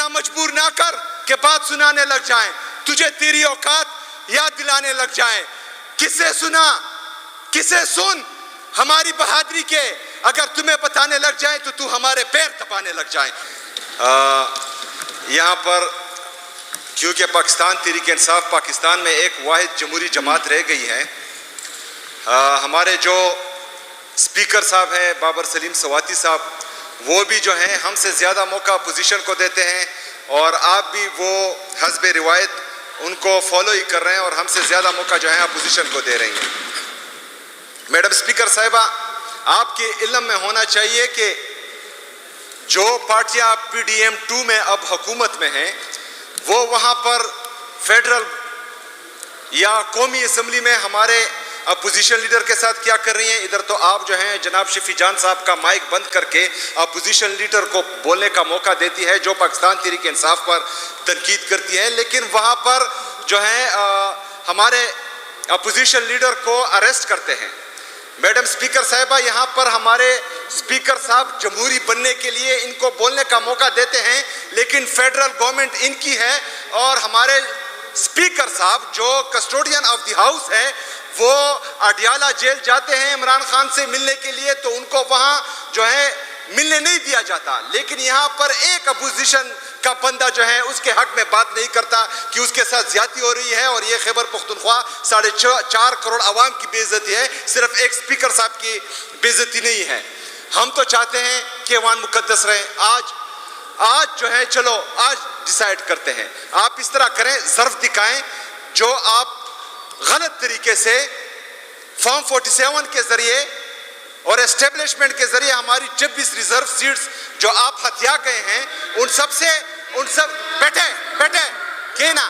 اتنا مجبور نہ کر کہ بات سنانے لگ جائیں، تجھے تیری اوقات یاد دلانے لگ جائیں۔ کسے سنا، کسے سن ہماری بہادری کے، اگر تمہیں بتانے لگ جائیں تو تو ہمارے پیر دبانے لگ جائیں۔ یہاں پر کیونکہ پاکستان تحریک انصاف پاکستان میں ایک واحد جمہوری جماعت رہ گئی ہے، ہمارے جو اسپیکر صاحب ہیں بابر سلیم سواتی صاحب، وہ بھی جو ہیں ہم سے زیادہ موقع اپوزیشن کو دیتے ہیں، اور آپ بھی وہ حسب روایت ان کو فالو ہی کر رہے ہیں اور ہم سے زیادہ موقع جو ہے اپوزیشن کو دے رہی ہیں۔ میڈم اسپیکر صاحبہ، آپ کے علم میں ہونا چاہیے کہ جو پارٹیاں پی ڈی ایم 2 میں اب حکومت میں ہیں، وہ وہاں پر فیڈرل یا قومی اسمبلی میں ہمارے اپوزیشن لیڈر کے ساتھ کیا کر رہی ہیں۔ ادھر تو آپ جو ہیں جناب شفیع جان صاحب کا مائک بند کر کے اپوزیشن لیڈر کو بولنے کا موقع دیتی ہے، جو پاکستان تحریک انصاف پر تنقید کرتی ہے، لیکن وہاں پر جو ہے ہمارے اپوزیشن لیڈر کو اریسٹ کرتے ہیں۔ میڈم اسپیکر صاحبہ، یہاں پر ہمارے اسپیکر صاحب جمہوری بننے کے لیے ان کو بولنے کا موقع دیتے ہیں، لیکن فیڈرل گورنمنٹ ان کی ہے، اور ہمارے اسپیکر صاحب جو کسٹوڈین آف دی ہاؤس ہے وہ اڈیالہ جیل جاتے ہیں عمران خان سے ملنے کے لیے، تو ان کو وہاں جو ہے ملنے نہیں دیا جاتا، لیکن یہاں پر ایک اپوزیشن کا بندہ جو ہے اس کے حق میں بات نہیں کرتا کہ اس کے ساتھ زیادتی ہو رہی ہے، اور یہ خیبر پختونخوا 4.5 کروڑ عوام کی بے عزتی ہے، صرف ایک اسپیکر صاحب کی بے عزتی نہیں ہے۔ ہم تو چاہتے ہیں کہ ایوان مقدس رہے۔ آج جو ہے چلو آج ڈیسائیڈ کرتے ہیں، آپ اس طرح کریں، ظرف دکھائیں جو آپ غلط طریقے سے فارم 47 کے ذریعے اور اسٹیبلشمنٹ کے ذریعے ہماری 26 ریزرو سیٹس جو آپ ہتھیا گئے ہیں، ان سب بیٹھے کہنا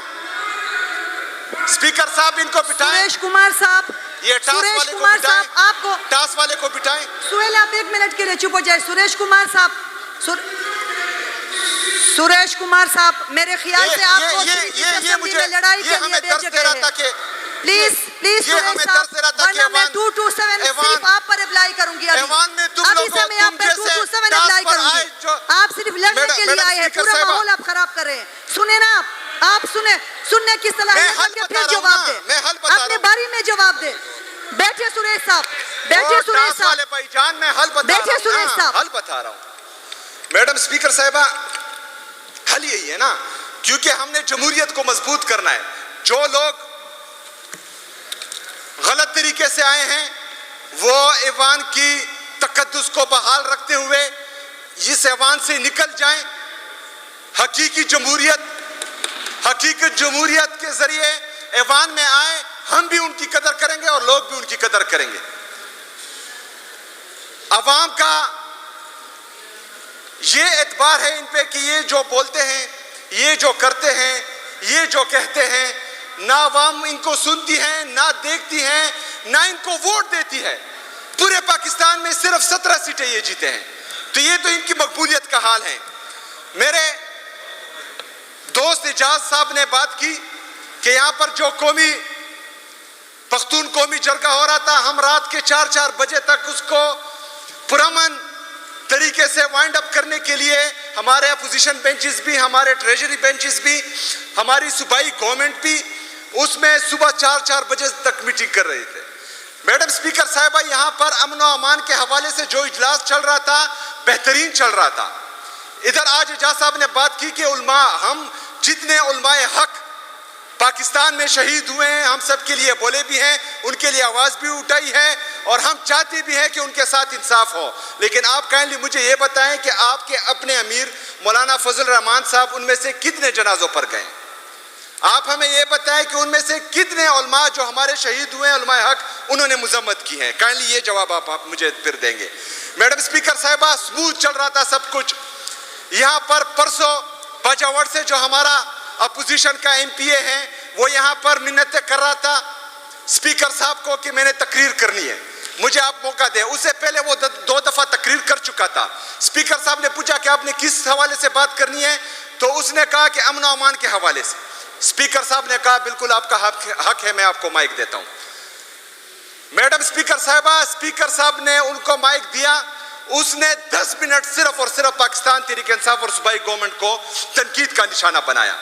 اسپیکر صاحب ان کو بٹھائیں، سریش کمار صاحب، یہ ٹاس والے کو بٹھائیں، آپ کو ٹاس والے کو بٹھائیں۔ سہیل آپ 1 منٹ کے لیے چپ ہو جائے۔ سریش کمار صاحب، سریش کمار صاحب، میرے خیال سے آپ کو یہ لڑائی کے لیے بھیجے گئے ہیں۔ پلیز سریش صاحب، ورنہ میں 227 صرف آپ پر اپلائی کروں گی۔ ابھی سے میں آپ پر 227 اپلائی کروں گی۔ آپ صرف لڑنے کے لیے آئے ہیں، پورا ماحول آپ خراب کر رہے ہیں۔ سنیں نا آپ سننے کی صلاحیت کے پھر جواب دیں، اپنے باری میں جواب دیں۔ بیٹھے سریش صاحب، بیٹھے سریش صاحب، بیٹھے سریش صاحب۔ حل بتا رہا ہوں میڈم اسپیکر صاحبہ، حل یہی ہے نا، کیونکہ ہم نے جمہوریت کو مضبوط کرنا ہے۔ جو لوگ غلط طریقے سے آئے ہیں وہ ایوان کی تقدس کو بحال رکھتے ہوئے اس ایوان سے نکل جائیں۔ حقیقی جمہوریت کے ذریعے ایوان میں آئیں، ہم بھی ان کی قدر کریں گے اور لوگ بھی ان کی قدر کریں گے۔ عوام کا یہ اعتبار ہے ان پہ کہ یہ جو بولتے ہیں، یہ جو کرتے ہیں، یہ جو کہتے ہیں، نہ عوام ان کو سنتی ہے، نہ دیکھتی ہے، نہ ان کو ووٹ دیتی ہے۔ پورے پاکستان میں صرف 17 سیٹیں یہ جیتے ہیں، تو یہ تو ان کی مقبولیت کا حال ہے۔ میرے دوست اجاز صاحب نے بات کی کہ یہاں پر جو پختون قومی جرگہ ہو رہا تھا، ہم رات کے 4 بجے تک اس کو پرامن طریقے سے وائنڈ اپ کرنے کے لیے ہمارے اپوزیشن بینچز بھی، ہمارے ٹریجری بینچز بھی، ہماری صوبائی گورنمنٹ بھی اس میں صبح 4 بجے تک میٹنگ کر رہے تھے۔ میڈم اسپیکر صاحبہ، یہاں پر امن و امان کے حوالے سے جو اجلاس چل رہا تھا بہترین چل رہا تھا۔ ادھر آج اجاز صاحب نے بات کی کہ علماء، ہم جتنے علماء حق پاکستان میں شہید ہوئے ہیں، ہم سب کے لیے بولے بھی ہیں، ان کے لیے آواز بھی اٹھائی ہے، اور ہم چاہتے بھی ہیں کہ ان کے ساتھ انصاف ہو۔ لیکن آپ کائنڈلی مجھے یہ بتائیں کہ آپ کے اپنے امیر مولانا فضل الرحمان صاحب ان میں سے کتنے جنازوں پر گئے؟ آپ ہمیں یہ بتائیں کہ ان میں سے کتنے علماء جو ہمارے شہید ہوئے ہیں، علماء حق، انہوں نے مذمت کی ہے؟ کائنڈلی یہ جواب آپ مجھے پھر دیں گے۔ میڈم اسپیکر صاحبہ، سموتھ چل رہا تھا سب کچھ۔ یہاں پر پرسوں باجاوڑ سے جو ہمارا اپوزیشن کا ایم پی اے ہے، وہ یہاں پر منتیں کر رہا تھا اسپیکر صاحب کو کہ میں نے تقریر کرنی ہے، مجھے آپ موقع دیں۔ اس سے پہلے وہ 2 دفعہ تقریر کر چکا تھا۔ اسپیکر صاحب نے پوچھا کہ آپ نے کس حوالے سے بات کرنی ہے، تو اس نے کہا کہ امن و امان کے حوالے سے۔ اسپیکر صاحب نے کہا بالکل آپ کا حق ہے، میں آپ کو مائک دیتا ہوں۔ میڈم اسپیکر صاحبہ، اسپیکر صاحب نے ان کو مائک دیا، اس نے 10 منٹ صرف اور صرف پاکستان تحریک انصاف اور صوبائی گورنمنٹ کو تنقید کا نشانہ بنایا.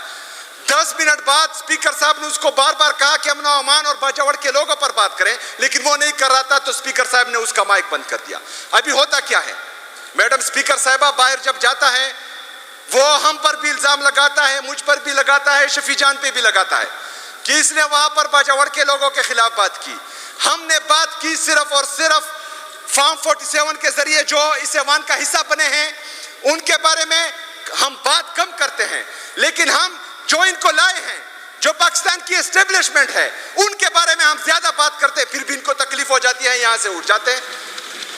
10 منٹ بعد اسپیکر صاحب نے اس کو بار بار کہا کہ امن و امان اور باجوڑ کے لوگوں پر بات کریں, لیکن وہ نہیں کر رہا تھا, تو اسپیکر صاحب نے اس کا مائک بند کر دیا. ابھی ہوتا کیا ہے, میڈم اسپیکر صاحبہ باہر جب جاتا ہے وہ ہم پر بھی الزام لگاتا ہے, مجھ پر بھی لگاتا ہے, شفیع جان پہ بھی لگاتا ہے کہ اس نے وہاں پر باجوڑ کے لوگوں کے خلاف بات کی. ہم نے بات کی صرف اور صرف فارم 47 کے ذریعے جو اس ایوان کا حصہ بنے ہیں ان کے بارے میں ہم بات کم کرتے ہیں, لیکن ہم جو ان کو لائے ہیں, جو پاکستان کی اسٹیبلشمنٹ ہے, ان کے بارے میں ہم زیادہ بات کرتے ہیں. پھر بھی ان کو تکلیف ہو جاتی ہے, یہاں سے اٹھ جاتے ہیں,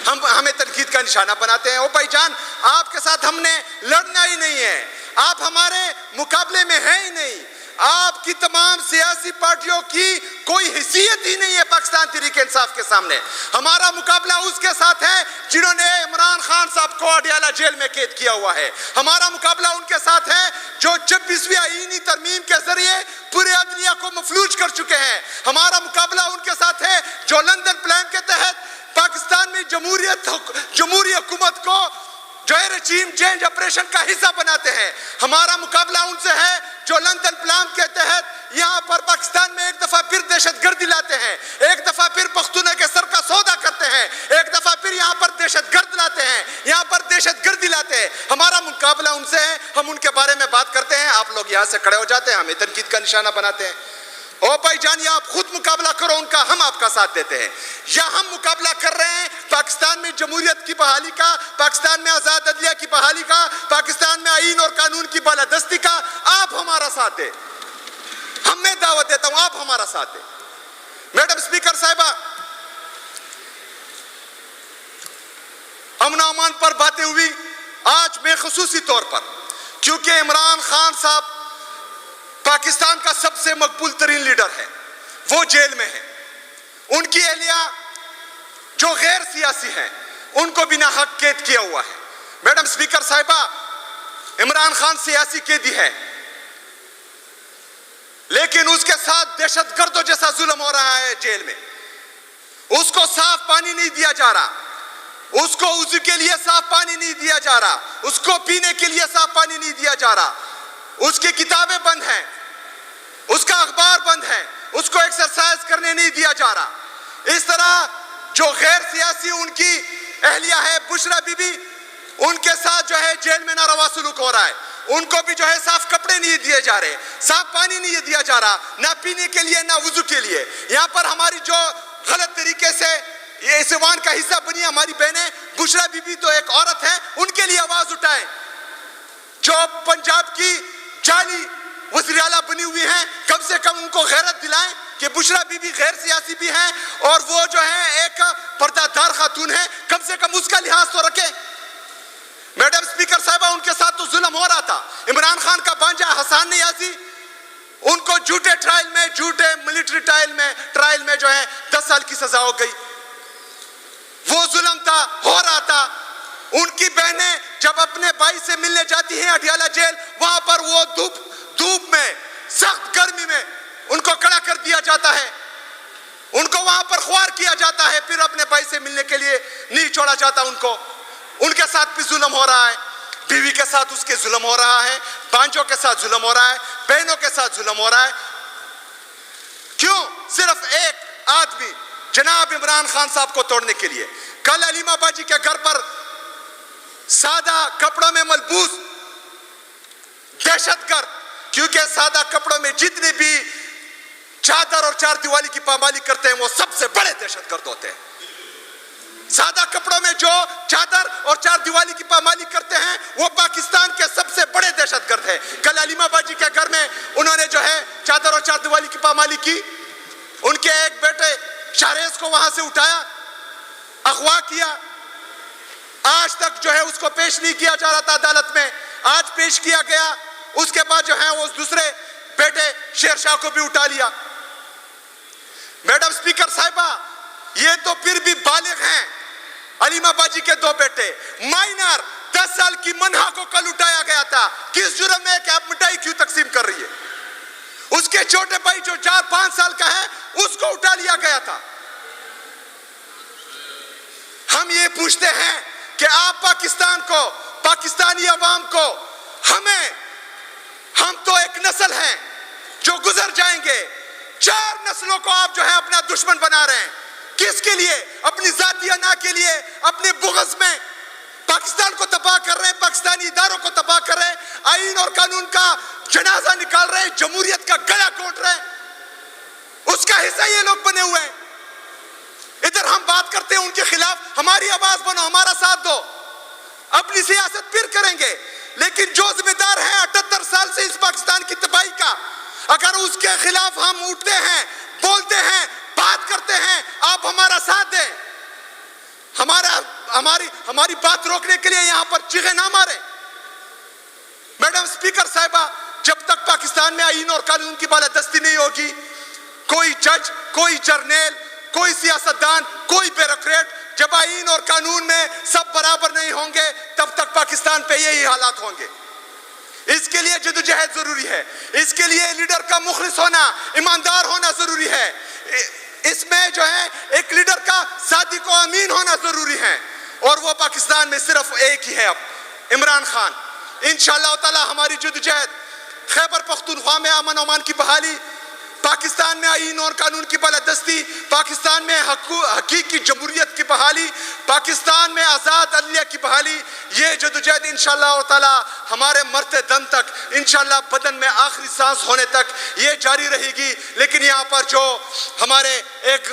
ہمیں تنقید کا نشانہ بناتے ہیں. او بھائی جان, آپ کے ساتھ ہم نے لڑنا ہی نہیں ہے, آپ ہمارے مقابلے میں ہیں ہی نہیں. آپ کی تمام سیاسی پارٹیوں کی کوئی حیثیت ہی نہیں ہے پاکستان تحریک انصاف کے سامنے. ہمارا مقابلہ اس کے ساتھ ہے جنہوں نے عمران خان صاحب کو اڈیالہ جیل میں قید کیا ہوا ہے. ہمارا مقابلہ ان کے ساتھ ہے جو 26ویں آئینی ترمیم کے ذریعے پورے عدلیہ کو مفلوج کر چکے ہیں. ہمارا مقابلہ ان کے ساتھ ہے جو لندن پلان کے تحت پاکستان میں جمہوری حکومت کو جو ہے رجیم چینج آپریشن کا حصہ بناتے ہیں. ہمارا مقابلہ ان سے ہے جو لندن پلان کے تحت یہاں پر پاکستان میں ایک دفعہ پھر دہشت گردی لاتے ہیں, ایک دفعہ پھر پختونوں کے سر کا سودا کرتے ہیں, ایک دفعہ پھر یہاں پر دہشت گرد لاتے ہیں, یہاں پر دہشت گردی لاتے ہیں. ہمارا مقابلہ ان سے ہے, ہم ان کے بارے میں بات کرتے ہیں, آپ لوگ یہاں سے کھڑے ہو جاتے ہیں, ہمیں تنقید کا نشانہ بناتے ہیں. او بھائی جان, یا آپ خود مقابلہ کرو ان کا, ہم آپ کا ساتھ دیتے ہیں, یا ہم مقابلہ کر رہے ہیں پاکستان میں جمہوریت کی بحالی کا, پاکستان میں آزاد عدلیہ کی بحالی کا, پاکستان میں آئین اور قانون کی بالادستی کا, آپ ہمارا ساتھ دیں. ہم میں دعوت دیتا ہوں, آپ ہمارا ساتھ دیں. میڈم اسپیکر صاحبہ, امن و امان پر باتیں ہوئی. آج میں خصوصی طور پر, کیونکہ عمران خان صاحب پاکستان کا سب سے مقبول ترین لیڈر ہے, وہ جیل میں ہیں, ان کی اہلیہ جو غیر سیاسی ہیں ان کو بنا حق قید کیا ہوا ہے. میڈم اسپیکر صاحبہ, عمران خان سیاسی قیدی ہے, لیکن اس کے ساتھ دہشت گردوں جیسا ظلم ہو رہا ہے جیل میں. اس کو صاف پانی نہیں دیا جا رہا, اس کو وضو کے لیے صاف پانی نہیں دیا جا رہا, اس کو پینے کے لیے صاف پانی نہیں دیا جا رہا, اس کی کتابیں بند ہیں, اس کا اخبار بند ہے, اس کو ایکسرسائز کرنے نہیں دیا جا رہا. اس طرح جو غیر سیاسی ان کی اہلیہ ہے بشرا بی بی, ان کے ساتھ جو ہے جیل میں ناروا سلوک ہو رہا ہے. ان کو بھی جو ہے صاف کپڑے نہیں دیے جا رہے, صاف پانی نہیں دیا جا رہا, نہ پینے کے لیے نہ وضو کے لیے. یہاں پر ہماری جو غلط طریقے سے یہ اس ایوان کا حصہ بنی ہماری بہنیں, بشرا بی بی تو ایک عورت ہے, ان کے لیے آواز اٹھائیں. جو پنجاب کی جعلی وزیر اعلیٰ بنی ہوئی ہیں, کم سے کم ان کو غیرت دلائیں کہ بشرا بی بی غیر سیاسی بھی ہیں اور وہ جو ہے ایک پردہ دار خاتون ہے, کم سے کم اس کا لحاظ تو رکھیں. میڈم اسپیکر صاحبہ, ان کے ساتھ تو ظلم ہو رہا تھا. عمران خان کا بانجا حسان نیازی, ان کو جھوٹے ٹرائل میں, جھوٹے ملٹری ٹرائل میں جو ہے 10 سال کی سزا ہو گئی. وہ ظلم تھا, ہو رہا تھا. ان کی بہنیں جب اپنے بھائی سے ملنے جاتی ہیں اڈیالہ جیل, وہاں پر وہ دھوپ میں, سخت گرمی میں ان کو کھڑا کر دیا جاتا ہے, ان کو وہاں پر خوار کیا جاتا ہے, پھر اپنے بھائی سے ملنے کے لیے نہیں چھوڑا جاتا ان کو. ان کے ساتھ بھی ظلم ہو رہا ہے, بیوی کے ساتھ اس کے ظلم ہو رہا ہے, بانجوں کے ساتھ ظلم ہو رہا ہے, بہنوں کے ساتھ ظلم ہو رہا ہے. کیوں؟ صرف ایک آدمی جناب عمران خان صاحب کو توڑنے کے لیے. کل علیمہ باجی کے گھر پر سادہ کپڑوں میں ملبوس دہشت گرد, کیونکہ سادہ کپڑوں میں جتنے بھی چادر اور چار دیوالی کی پامالی کرتے ہیں وہ سب سے بڑے دہشت گرد ہوتے ہیں. سادہ کپڑوں میں جو چادر اور چار دیوالی کی پامالی کرتے ہیں وہ پاکستان کے سب سے بڑے دہشت گرد ہیں. کل علیمہ باجی کے گھر میں انہوں نے جو ہے چادر اور چار دیوالی کی پامالی کی. ان کے ایک بیٹے شاہریز کو وہاں سے اٹھایا, اغوا کیا. آج تک جو ہے اس کو پیش نہیں کیا جا رہا تھا عدالت میں, آج پیش کیا گیا. اس کے بعد جو ہے وہ دوسرے بیٹے شیر شاہ کو بھی اٹھا لیا. میڈم اسپیکر صاحبہ, یہ تو پھر بھی بالغ ہیں. علیمہ باجی کے 2 بیٹے مائنر 10 سال کی منہا کو کل اٹھایا گیا تھا. کس جرم میں کہ آپ مٹائی کیوں تقسیم کر رہی ہے؟ اس کے چھوٹے بھائی جو 4-5 سال کا ہے اس کو اٹھا لیا گیا تھا. ہم یہ پوچھتے ہیں کہ کہ آپ پاکستان کو، پاکستانی عوام کو، ہم تو ایک نسل ہیں جو گزر جائیں گے، 4 نسلوں کو آپ جو ہے اپنا دشمن بنا رہے ہیں. کس کے لیے؟ اپنی ذاتی انا کے لیے، اپنے بغض میں پاکستان کو تباہ کر رہے ہیں، پاکستانی اداروں کو تباہ کر رہے ہیں، آئین اور قانون کا جنازہ نکال رہے ہیں، جمہوریت کا گلا گھونٹ رہے ہیں. اس کا حصہ یہ لوگ بنے ہوئے ہیں. ادھر ہم بات کرتے ہیں ان کے خلاف، ہماری آواز بنو، ہمارا ساتھ دو، اپنی سیاست پھر کریں گے. لیکن جو ذمہ دار ہے 78 سال سے اس پاکستان کی تباہی کا، اگر اس کے خلاف ہم اٹھتے ہیں، بولتے ہیں، بات کرتے ہیں، آپ ہمارا ساتھ دیں. ہماری بات روکنے کے لیے یہاں پر چیخیں نہ ماریں. میڈم سپیکر صاحبہ، جب تک پاکستان میں آئین اور قانون کی بالادستی نہیں ہوگی، کوئی جج، کوئی جرنیل، کوئی سیاستدان، کوئی بیوروکریٹ، جب آئین اور قانون میں سب برابر نہیں ہوں گے، تب تک پاکستان پہ یہی حالات ہوں گے. اس کے لیے جدوجہد ضروری ہے. اس کے لیے لیڈر کا مخلص ہونا، ایماندار ہونا ضروری ہے. اس میں جو ہے ایک لیڈر کا صادق و امین ہونا ضروری ہے. اور وہ پاکستان میں صرف ایک ہی ہے، اب عمران خان. انشاءاللہ تعالی ہماری جدوجہد، خیبر پختونخوا میں امن و امان کی بحالی، پاکستان میں آئین اور قانون کی بالادستی، پاکستان میں حقیقی جمہوریت کی بحالی، پاکستان میں آزاد عدلیہ کی بحالی، یہ جدوجہد انشاءاللہ تعالی ہمارے مرتے دم تک، انشاءاللہ بدن میں آخری سانس ہونے تک یہ جاری رہے گی. لیکن یہاں پر جو ہمارے ایک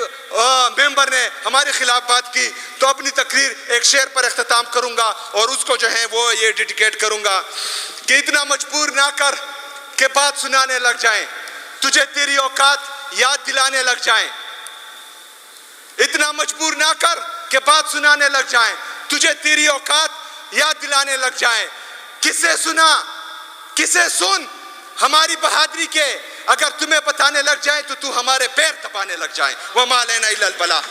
ممبر نے ہمارے خلاف بات کی، تو اپنی تقریر ایک شعر پر اختتام کروں گا اور اس کو جو ہے وہ یہ ڈیڈیکیٹ کروں گا کہ اتنا مجبور نہ کر کہ بات سنانے لگ جائیں، تجھے تیری اوقات یاد دلانے لگ جائیں. اتنا مجبور نہ کر کہ بات سنانے لگ جائیں، تجھے تیری اوقات یاد دلانے لگ جائیں. کسے سنا، کسے سن ہماری بہادری کے، اگر تمہیں بتانے لگ جائیں تو ہمارے پیر دبانے لگ جائیں. وما علینا الا البلاغ.